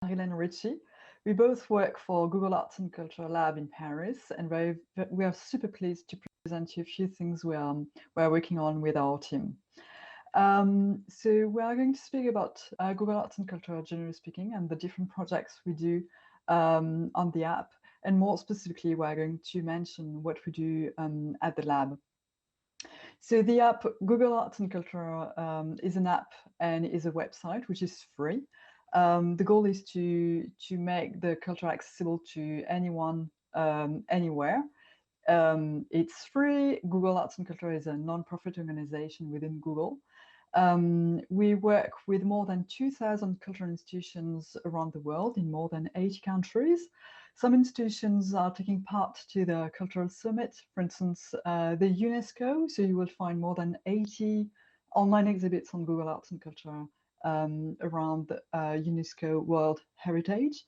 Marilyn Ritchie. We both work for Google Arts and Culture Lab in Paris, and we are super pleased to present you a few things we're working on with our team. So we are going to speak about Google Arts and Culture, generally speaking, and the different projects we do on the app. And more specifically, we're going to mention what we do at the lab. So the app Google Arts and Culture is an app and is a website which is free. The goal is to make the culture accessible to anyone, anywhere. It's free. Google Arts and Culture is a non-profit organization within Google. We work with more than 2,000 cultural institutions around the world in more than 80 countries. Some institutions are taking part to the Cultural Summit, for instance, the UNESCO. So you will find more than 80 online exhibits on Google Arts and Culture around UNESCO World Heritage.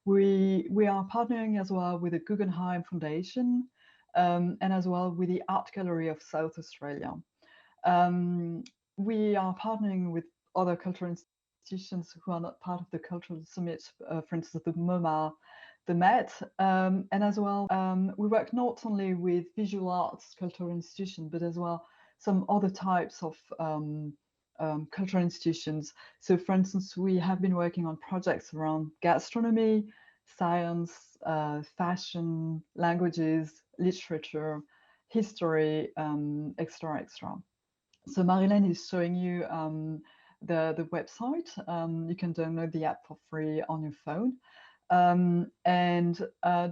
We are partnering as well with the Guggenheim Foundation and as well with the Art Gallery of South Australia. We are partnering with other cultural institutions who are not part of the Cultural Summit, for instance, the MoMA, the Met, and as well, we work not only with visual arts cultural institutions, but as well some other types of cultural institutions. So, for instance, we have been working on projects around gastronomy, science, fashion, languages, literature, history, extra, extra. So Marilyn is showing you the website. You can download the app for free on your phone. And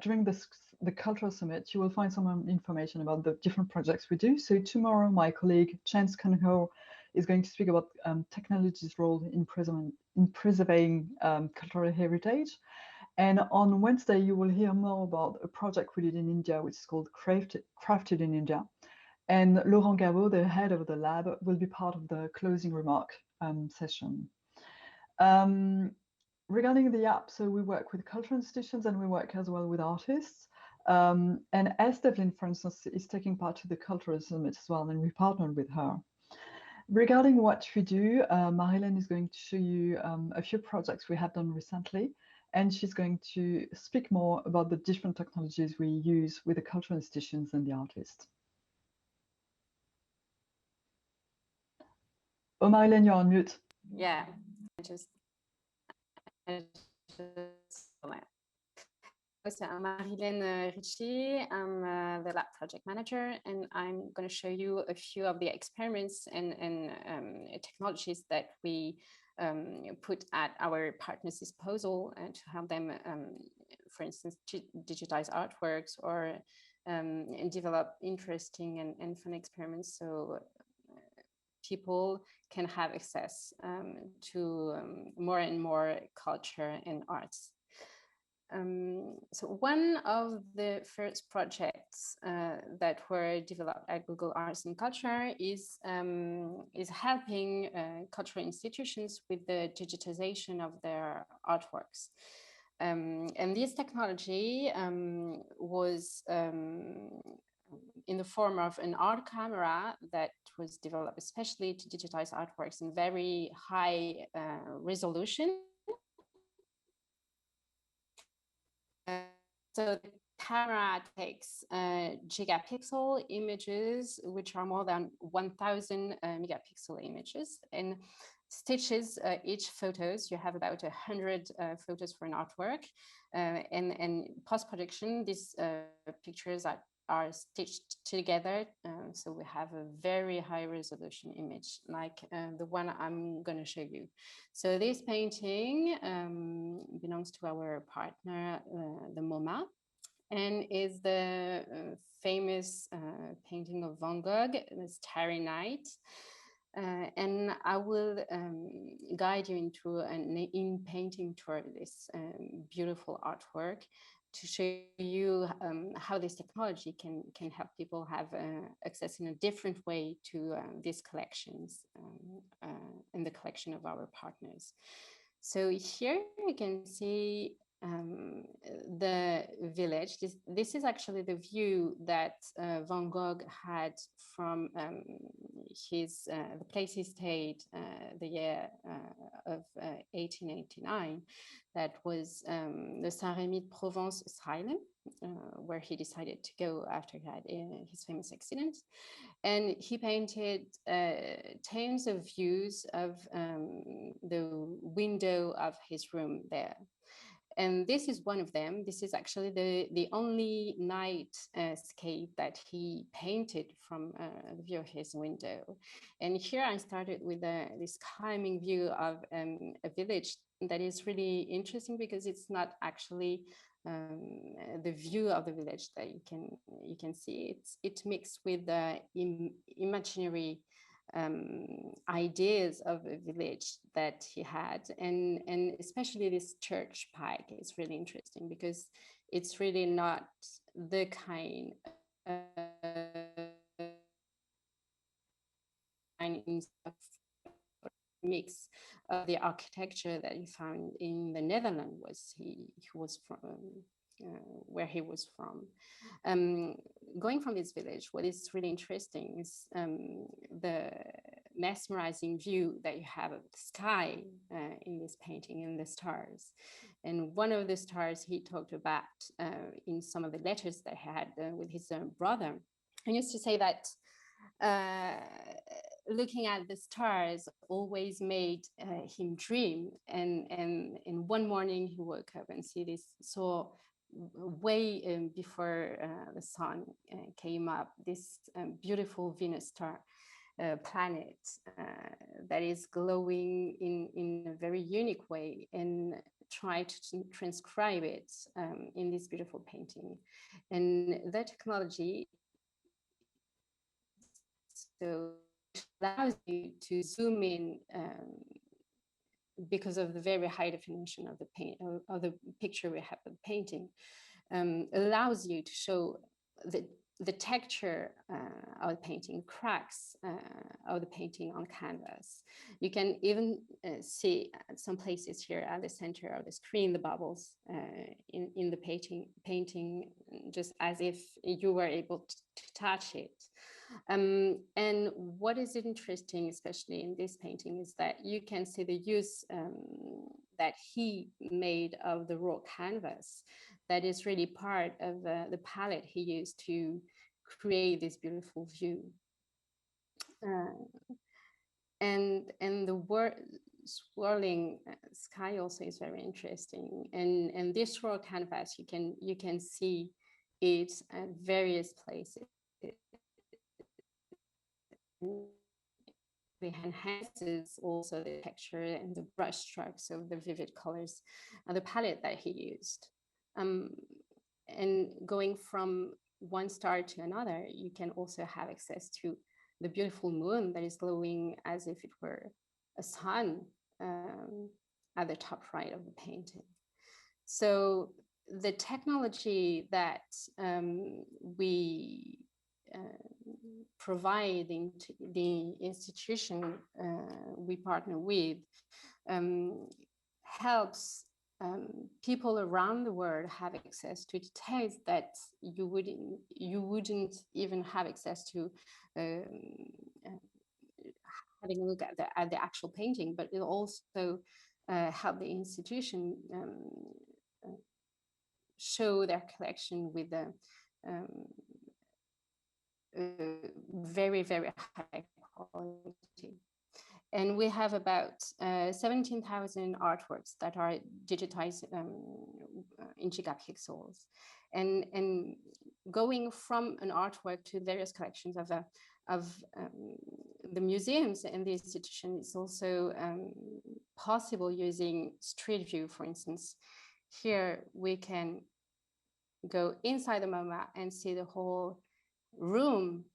during the Cultural Summit, you will find some information about the different projects we do. So tomorrow, my colleague Chance Cunningham is going to speak about technology's role in preserving cultural heritage. And on Wednesday, you will hear more about a project we did in India, which is called Crafted in India. And Laurent Gabot, the head of the lab, will be part of the closing remark session. Regarding the app, so we work with cultural institutions and we work as well with artists. And S. Devlin, for instance, is taking part to the Cultural Summit as well, and we partnered with her. Regarding what we do, Marilyn is going to show you a few projects we have done recently, and she's going to speak more about the different technologies we use with the cultural institutions and the artists. Oh, Marilyn, you're on mute. Yeah, so I'm Marilyn Ritchie. I'm the lab project manager, and I'm going to show you a few of the experiments and technologies that we put at our partners' disposal and to help them, for instance, digitize artworks or and develop interesting and fun experiments. So people can have access to more and more culture and arts. So one of the first projects that were developed at Google Arts and Culture is helping cultural institutions with the digitization of their artworks. And this technology was in the form of an art camera that was developed especially to digitize artworks in very high resolution. So the camera takes gigapixel images, which are more than 1,000 megapixel images, and stitches each photos. You have about 100 photos for an artwork, and post-production, these pictures are stitched together, so we have a very high resolution image like the one I'm going to show you. So this painting belongs to our partner, the MoMA, and is the famous painting of Van Gogh, the Starry Night. And I will guide you into an in-painting tour of this beautiful artwork to show you how this technology can help people have access in a different way to these collections and the collection of our partners. So here you can see the village. This is actually the view that Van Gogh had from the place he stayed the year of 1889. That was the Saint-Rémy de Provence asylum, where he decided to go after he had his famous accident. And he painted tons of views of the window of his room there. And this is one of them. This is actually the only nightscape that he painted from the view of his window. And here I started with this calming view of a village that is really interesting because it's not actually the view of the village that you can see. It mixed with the imaginary ideas of a village that he had, and especially this church pike is really interesting because it's really not the kind of mix of the architecture that you found in the Netherlands. Was he was from where he was from. Going from this village, what is really interesting is the mesmerizing view that you have of the sky in this painting, and the stars. And one of the stars he talked about in some of the letters that he had with his brother. I used to say that looking at the stars always made him dream. And one morning he woke up and saw way before the sun came up, this beautiful Venus star planet that is glowing in a very unique way, and try to transcribe it in this beautiful painting. And the technology so allows you to zoom in because of the very high definition of the picture we have of the painting, allows you to show the texture of the painting, cracks of the painting on canvas. You can even see at some places here at the center of the screen, the bubbles in the painting, just as if you were able to touch it. And what is interesting, especially in this painting, is that you can see the use that he made of the raw canvas. That is really part of the palette he used to create this beautiful view. And the swirling sky also is very interesting. And this raw canvas, you can see it at various places. It enhances also the texture and the brush strokes of the vivid colors and the palette that he used. And going from one star to another, you can also have access to the beautiful moon that is glowing as if it were a sun at the top right of the painting. So the technology that we providing to the institution we partner with helps people around the world have access to details that you wouldn't even have access to having a look at the actual painting, but it also help the institution show their collection with the very, very high quality. And we have about 17,000 artworks that are digitized in gigapixels. And going from an artwork to various collections of the museums and the institution is also possible using Street View, for instance. Here we can go inside the MoMA and see the whole room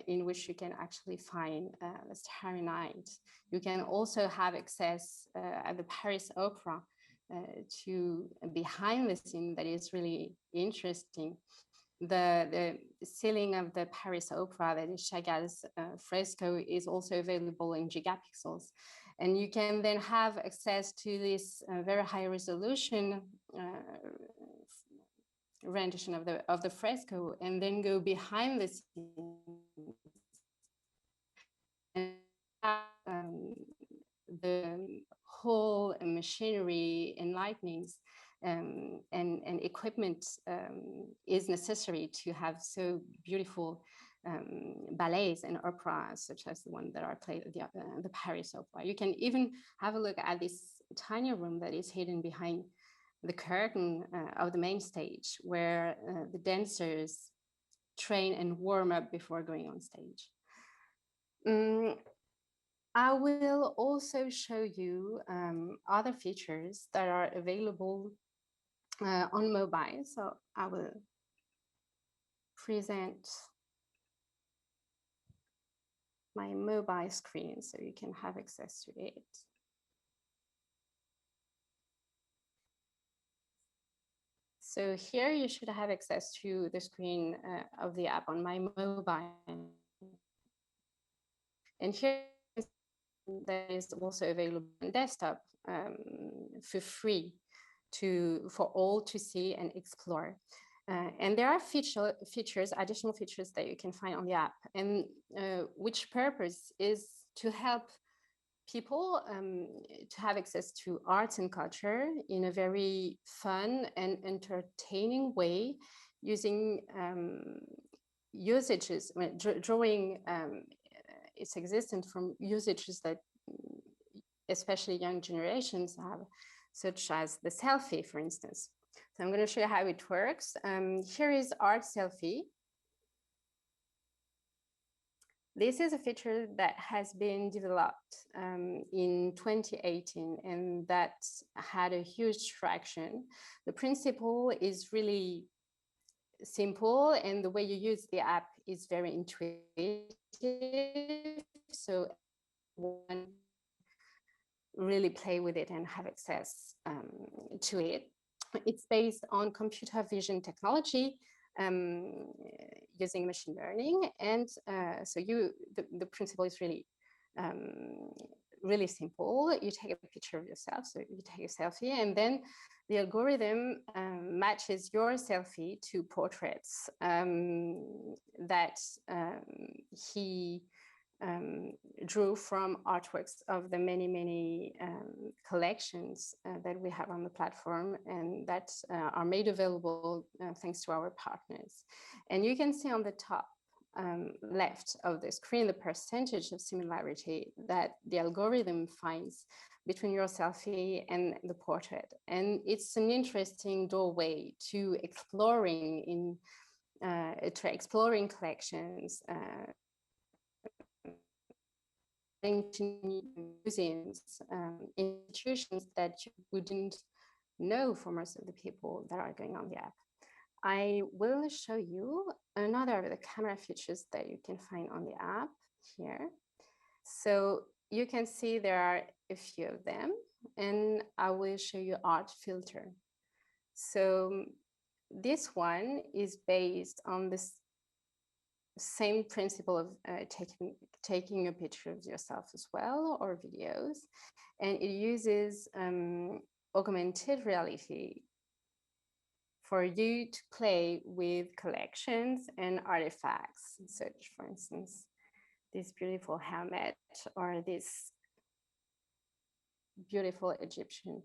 in which you can actually find the Starry Night. You can also have access at the Paris Opera to behind the scene that is really interesting. The ceiling of the Paris Opera, that is Chagall's fresco, is also available in gigapixels. And you can then have access to this very high resolution rendition of the fresco, and then go behind the scenes and the whole machinery and lightnings and equipment is necessary to have so beautiful ballets and operas, such as the one that are played at the Paris Opera. You can even have a look at this tiny room that is hidden behind the curtain of the main stage, where the dancers train and warm up before going on stage. I will also show you other features that are available on mobile. So I will present my mobile screen so you can have access to it. So here you should have access to the screen of the app on my mobile. And here that is also available on desktop for free for all to see and explore. And there are additional features that you can find on the app, and which purpose is to help people to have access to arts and culture in a very fun and entertaining way, using usages, drawing its existence from usages that especially young generations have, such as the selfie, for instance. So I'm going to show you how it works. Here is Art Selfie. This is a feature that has been developed in 2018, and that had a huge traction. The principle is really simple, and the way you use the app is very intuitive. So one really play with it and have access to it. It's based on computer vision technology, using machine learning, and so the principle is really really simple. You take a picture of yourself, so you take a selfie, and then the algorithm matches your selfie to portraits that he drew from artworks of the many collections that we have on the platform, and that are made available thanks to our partners. And you can see on the top left of the screen the percentage of similarity that the algorithm finds between your selfie and the portrait. And it's an interesting doorway to exploring collections, into museums, institutions that you wouldn't know for most of the people that are going on the app. I will show you another of the camera features that you can find on the app here. So you can see there are a few of them, and I will show you art filter. So this one is based on this same principle of taking a picture of yourself as well, or videos, and it uses augmented reality for you to play with collections and artifacts, such, for instance, this beautiful helmet or this beautiful Egyptian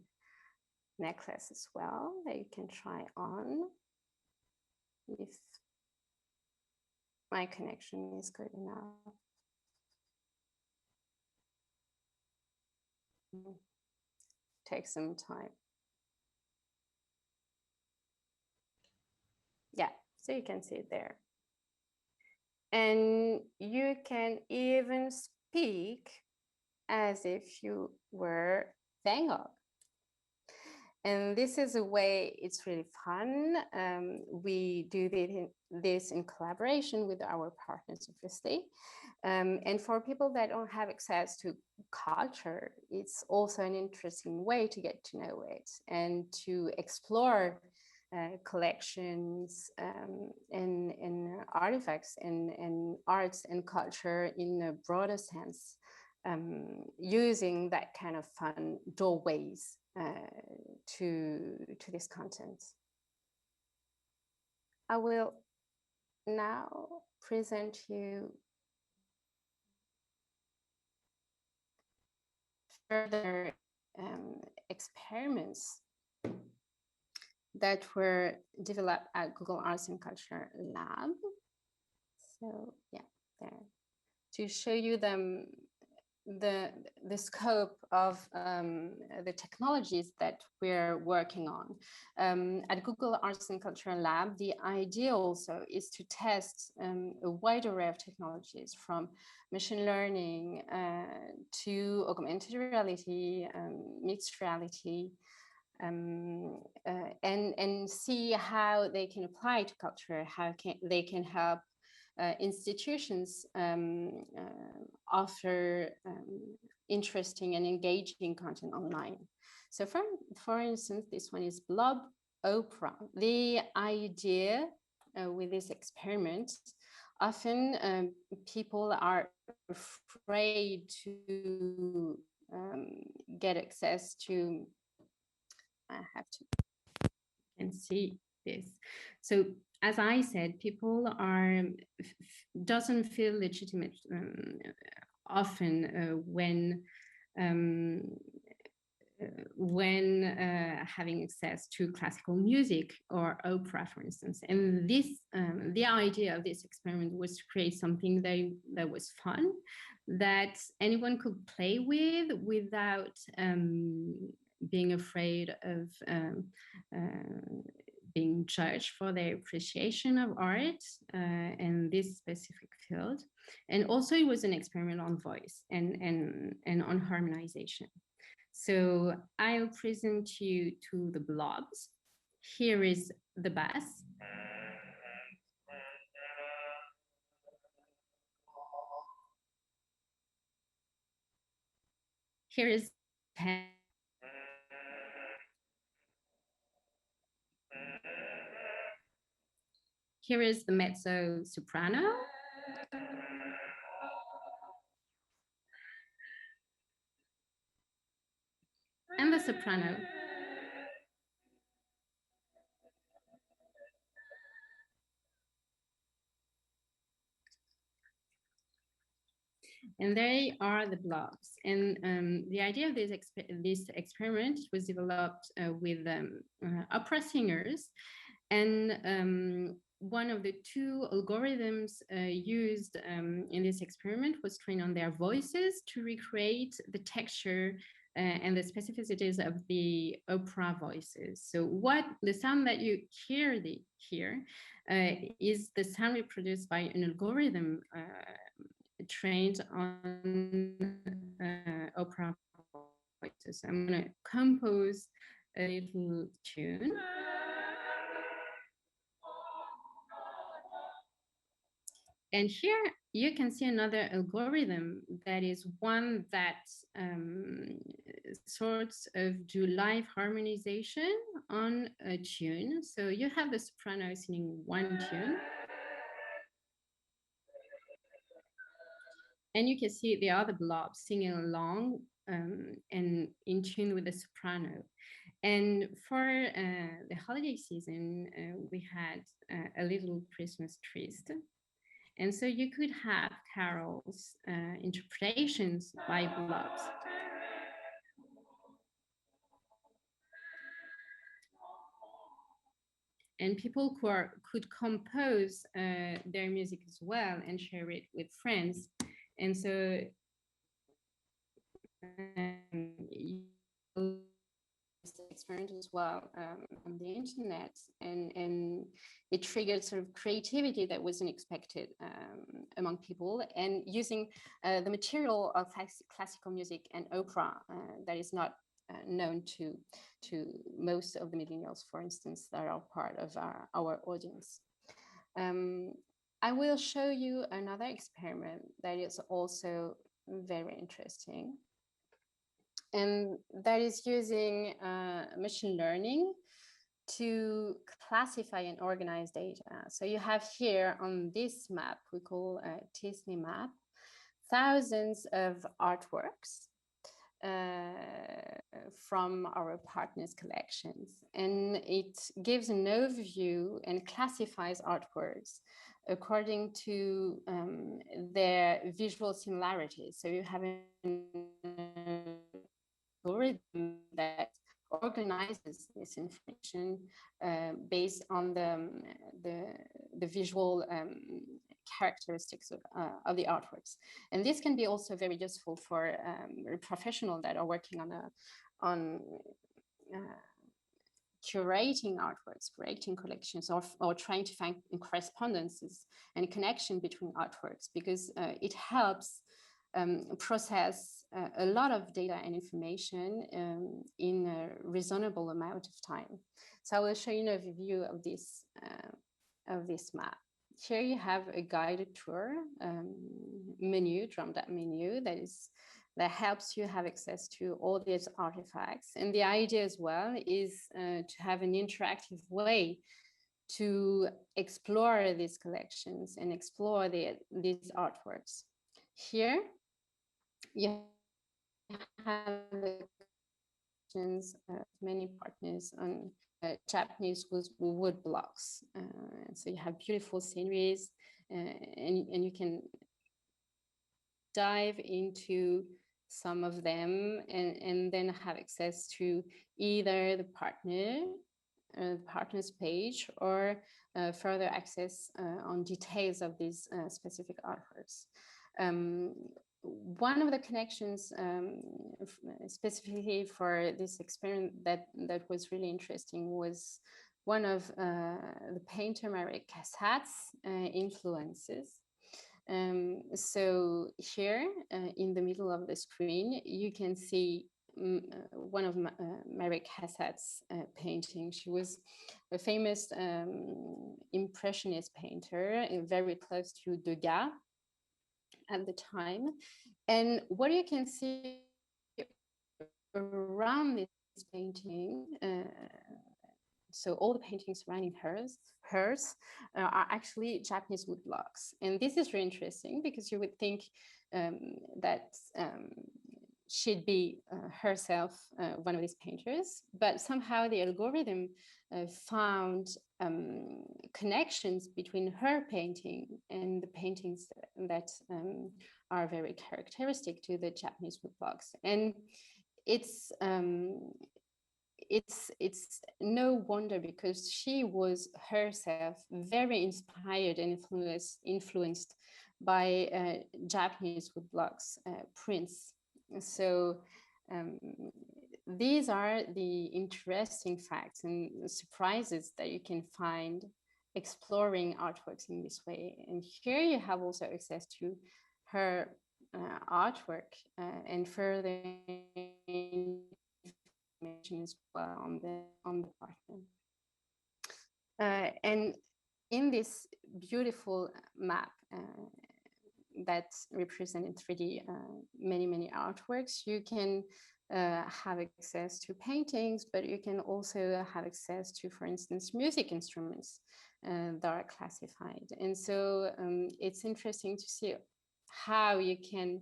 necklace as well that you can try on if my connection is good enough. Take some time. Yeah, so you can see it there. And you can even speak as if you were Van Gogh. And this is a way, it's really fun. We do this in collaboration with our partners, obviously. And for people that don't have access to culture, it's also an interesting way to get to know it and to explore collections and artifacts and arts and culture in a broader sense, using that kind of fun doorways to this content. I will now present you further experiments that were developed at Google Arts and Culture Lab. So yeah, there, to show you the scope of the technologies that we're working on. At Google Arts and Culture Lab, the idea also is to test a wide array of technologies, from machine learning to augmented reality, mixed reality, and see how they can apply to culture, how they can help institutions offer interesting and engaging content online. So for instance, this one is Blob Opera. The idea with this experiment, often people are afraid to get access to, I have to, you can see this. So as I said, people doesn't feel legitimate often when having access to classical music or opera, for instance. And this, the idea of this experiment was to create something that was fun, that anyone could play with without being afraid of being judged for their appreciation of art and this specific field. And also it was an experiment on voice and on harmonization. So I'll present you to the blobs. Here is the bass. Here is pen. Here is the mezzo soprano. And the soprano. And they are the blobs. And the idea of this experiment was developed with opera singers. And one of the two algorithms used in this experiment was trained on their voices to recreate the texture and the specificities of the opera voices. So what the sound that you hear here is the sound reproduced by an algorithm trained on opera voices. I'm going to compose a little tune. And here you can see another algorithm that is one that sorts of do live harmonization on a tune. So you have the soprano singing one tune. And you can see the other blobs singing along and in tune with the soprano. And for the holiday season, we had a little Christmas tryst. And so you could have carols, interpretations by blobs. And people could compose their music as well and share it with friends. And so experiment as well on the internet, and it triggered sort of creativity that wasn't expected among people, and using the material of classical music and opera that is not known to most of the millennials, for instance, that are part of our audience. I will show you another experiment that is also very interesting, and that is using machine learning to classify and organize data. So you have here on this map, we call a Disney map, thousands of artworks from our partners' collections. And it gives an overview and classifies artworks according to their visual similarities. So you have an algorithm that organizes this information based on the visual characteristics of the artworks. And this can be also very useful for professionals that are working on curating artworks, curating collections, or trying to find correspondences and connection between artworks, because it helps process a lot of data and information in a reasonable amount of time. So I will show you an overview of this map. Here you have a guided tour menu, drop-down menu that helps you have access to all these artifacts. And the idea as well is to have an interactive way to explore these collections and explore these artworks. Here you have the collections of many partners on Japanese wood blocks. So you have beautiful sceneries, and you can dive into some of them and then have access to either the partner's page, or further access on details of these specific artworks. One of the connections specifically for this experiment that was really interesting was one of the painter Marie Cassatt's influences. So here in the middle of the screen, you can see one of Marie Cassatt's paintings. She was a famous impressionist painter, very close to Degas at the time. And what you can see around this painting, so all the paintings surrounding hers are actually Japanese wood blocks. And this is really interesting because you would think that she'd be herself one of these painters, but somehow the algorithm found connections between her painting and the paintings that are very characteristic to the Japanese wood blocks. And it's no wonder, because she was herself very inspired and influenced by Japanese wood blocks prints. So these are the interesting facts and surprises that you can find exploring artworks in this way. And here you have also access to her artwork and further information as well on the partner. And in this beautiful map that represent in 3D many artworks, you can have access to paintings, but you can also have access to, for instance, music instruments that are classified. And so it's interesting to see how you can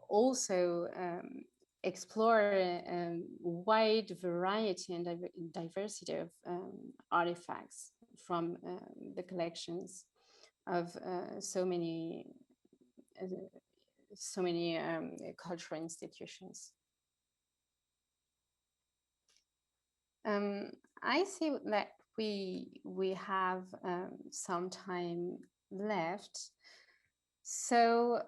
also explore a wide variety and diversity of artifacts from the collections of so many cultural institutions. I see that we have some time left, so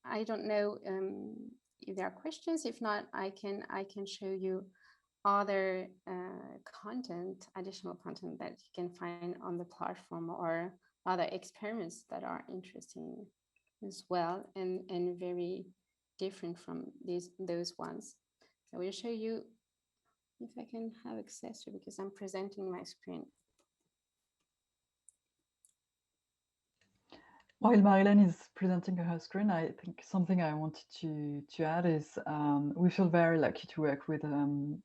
I don't know if there are questions. If not, I can show you other content, additional content that you can find on the platform, or other experiments that are interesting as well, and very different from those ones. So I will show you if I can have access to, because I'm presenting my screen. While Marilyn is presenting her screen, I think something I wanted to add is we feel very lucky to work with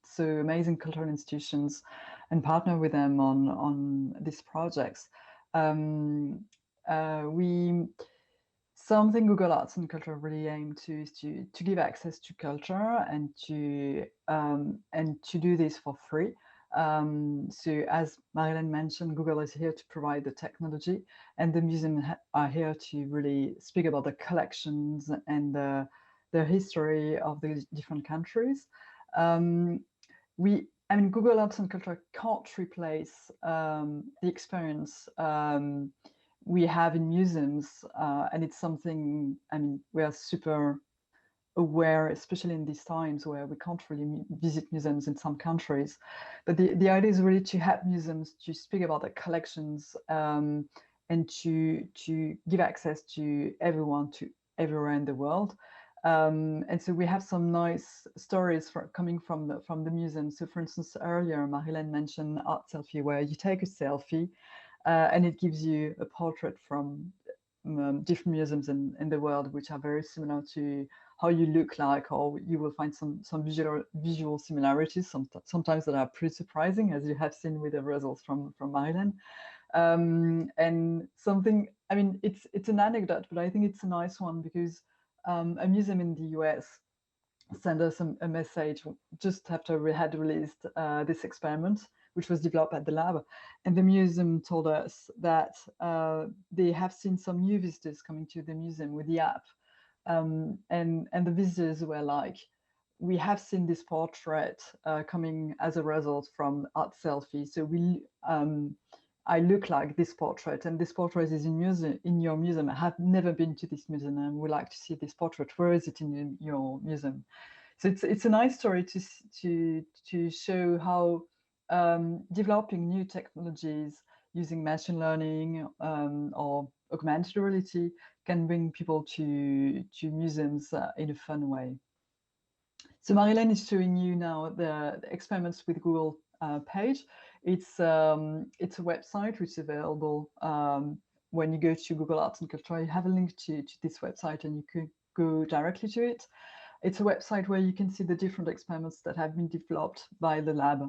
so amazing cultural institutions and partner with them on these projects. Something Google Arts and Culture really aim to is to give access to culture and to do this for free. So as Marilyn mentioned, Google is here to provide the technology, and the museum are here to really speak about the collections and the history of the different countries. Google Arts and Culture can't replace the experience we have in museums, and it's something, we are super aware, especially in these times where we can't really visit museums in some countries. But the idea is really to help museums to speak about their collections, and to give access to everyone, to everywhere in the world. And so we have some nice stories coming from the museum. So for instance, earlier Marilyn mentioned Art Selfie, where you take a selfie and it gives you a portrait from different museums in the world, which are very similar to how you look like, or you will find some visual similarities, sometimes that are pretty surprising, as you have seen with the results from Marilyn. And something, it's an anecdote, but I think it's a nice one, because a museum in the US sent us a message just after we had released this experiment, which was developed at the lab. And the museum told us that they have seen some new visitors coming to the museum with the app. And the visitors were like, we have seen this portrait coming as a result from Art Selfie. So I look like this portrait, and this portrait is in your museum. I have never been to this museum and would like to see this portrait. Where is it in your museum? So it's a nice story to show how developing new technologies using machine learning or augmented reality can bring people to museums in a fun way. So Marilyn is showing you now the experiments with Google page. It's a website which is available when you go to Google Arts and Culture. You have a link to this website, and you could go directly to it. It's a website where you can see the different experiments that have been developed by the lab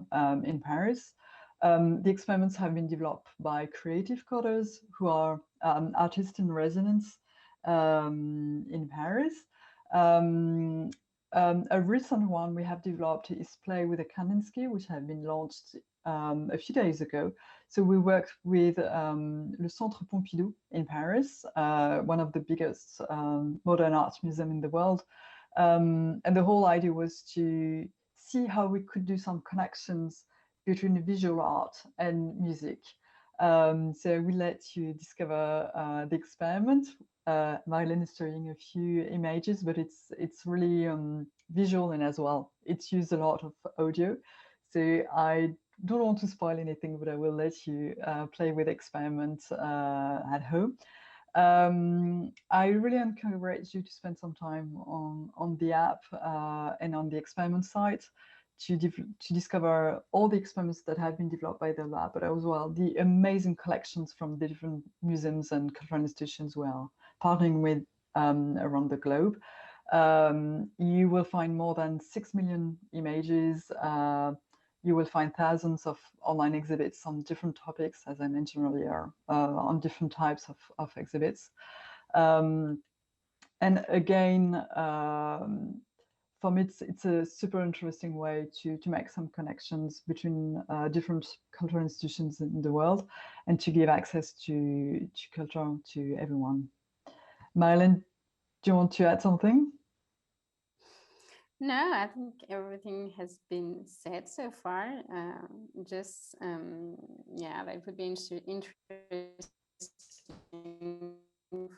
in Paris. The experiments have been developed by creative coders who are artists in residence in Paris. A recent one we have developed is Play with a Kandinsky, which have been launched a few days ago. So we worked with Le Centre Pompidou in Paris, one of the biggest modern art museums in the world. And the whole idea was to see how we could do some connections between visual art and music. So we let you discover the experiment. Marilyn is showing a few images, but it's really visual, and as well, it's used a lot of audio. So I don't want to spoil anything, but I will let you play with experiments at home. I really encourage you to spend some time on the app and on the experiment site to discover all the experiments that have been developed by the lab, but as well the amazing collections from the different museums and cultural institutions we are partnering with around the globe. You will find more than 6 million images. You will find thousands of online exhibits on different topics, as I mentioned earlier, on different types of exhibits. And again, for me, it's a super interesting way to make some connections between different cultural institutions in the world, and to give access to culture to everyone. Marilyn, do you want to add something? No, I think everything has been said so far. Yeah, that would be interesting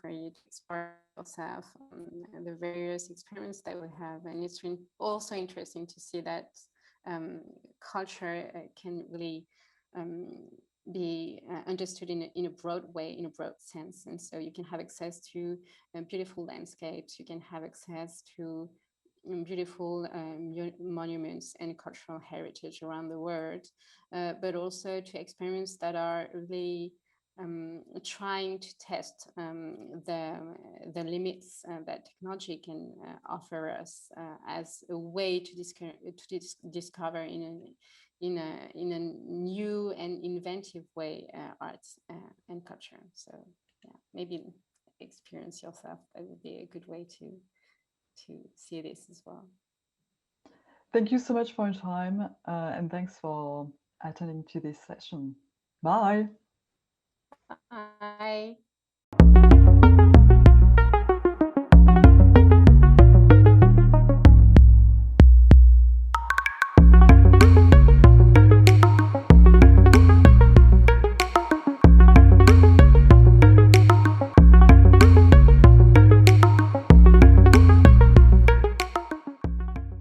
for you to explore yourself the various experiments that we have. And it's also interesting to see that culture can really be understood in a broad way, in a broad sense. And so you can have access to beautiful landscapes, you can have access to beautiful monuments and cultural heritage around the world, but also to experiments that are really trying to test the limits that technology can offer us as a way to discover in in a new and inventive way, arts and culture. So yeah, maybe experience yourself. That would be a good way to see this as well. Thank you so much for your time, and thanks for attending to this session. Bye. Bye.